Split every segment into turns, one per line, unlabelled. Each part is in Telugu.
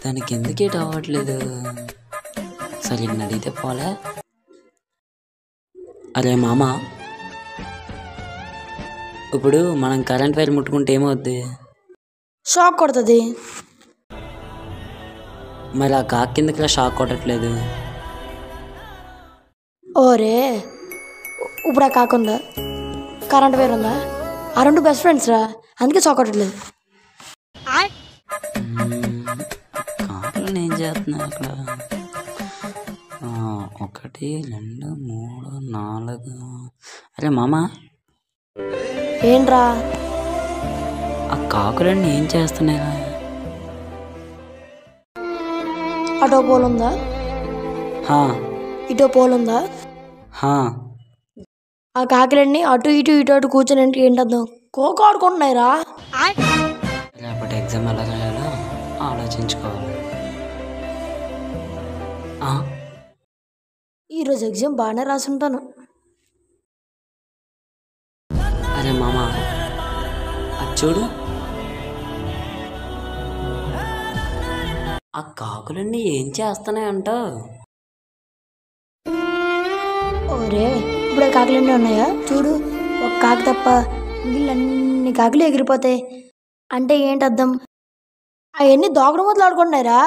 దానికి ఎందుకేట అవ్వట్లేదు? సరే అడిగితే పోలే. అరే మామ, ఇప్పుడు మనం కరెంట్ వైర్ ముట్టుకుంటే ఏమవుద్ది?
షాక్ కొడుతుంది.
మరి ఆ కాకి కిందకి షాక్ కొట్టట్లేదు?
ఓరే, ఇప్పుడు ఆ కాకుందా, కరెంట్ వైర్ ఉందా, ఆ రెండు బెస్ట్ ఫ్రెండ్స్ రా, అందుకే షాక్ కొట్టట్లేదు.
కాకులను ఏం చేస్తున్నా అక్కడ? 1 2 3 4. అరే మామ,
ఏంట్రా?
ఆ కాకులన్నీ ఏం చేస్తున్నాయిరా?
అటో పోల్ ఉందా, ఇటో పోల్ ఉందా, ఆ కాకిలన్నీ అటు ఇటు ఇటు అటు కూర్చొని ఏంటద్దాం కోక ఆడుకుంటున్నాయిరా.
రేపటి ఎగ్జామ్ ఎలా రాయాలో ఆలోచించుకోవాలి.
ఈరోజు ఎగ్జామ్ బాగానే రాసుంటాను.
అరే మామ, అది చూడు, ఆ కాకులన్నీ ఏం చేస్తున్నాయంట?
ఓరే, ఇప్పుడు కాకులన్నీ ఉన్నాయా చూడు, ఒక కాకి తప్ప వీళ్ళన్ని కాకులు ఎగిరిపోతాయి. అంటే ఏంటి అర్థం? అవన్నీ దోకడ మొదలు ఆడుకుంటున్నాయిరా.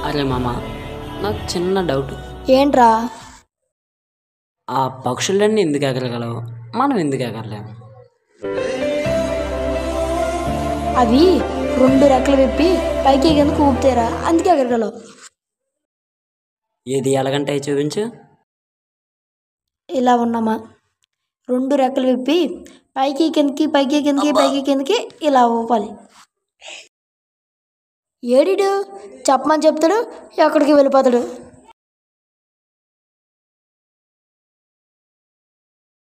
అరే మామ, నాకు చిన్న డౌట్.
ఏంట్రా?
ఆ పక్షులన్నీ ఎందుకు ఎగరగలవు, మనం ఎందుకు ఎగరలేము?
అవి 2 రెక్కలు విప్పి పైకి ఎగేందుకు ఊపుతాయిరా, అందుకే ఎగరగలవు.
ఏది ఎలాగంటే చూపించు.
ఇలా ఉన్నామా, 2 రెక్కలు విప్పి పైకి కిందకి పైకి కిందకి పైకి కిందకి ఇలా ఊపాలి. ఏడిడు చెప్పమని చెప్తాడు, ఎక్కడికి వెళ్ళిపోతాడు.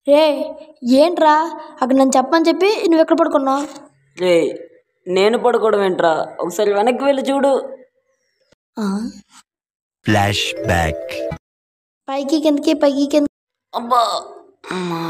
రే ఏంట్రా, అక్కడ నన్ను చెప్పమని చెప్పి నువ్వు ఎక్కడ పడుకున్నావు?
రే, నేను పడుకోవడం ఏంట్రా, ఒకసారి వెనక్కి వెళ్ళి చూడు.
Flash back.
పైకి కిందకి పైకి కింద.
అబ్బా అమ్మా.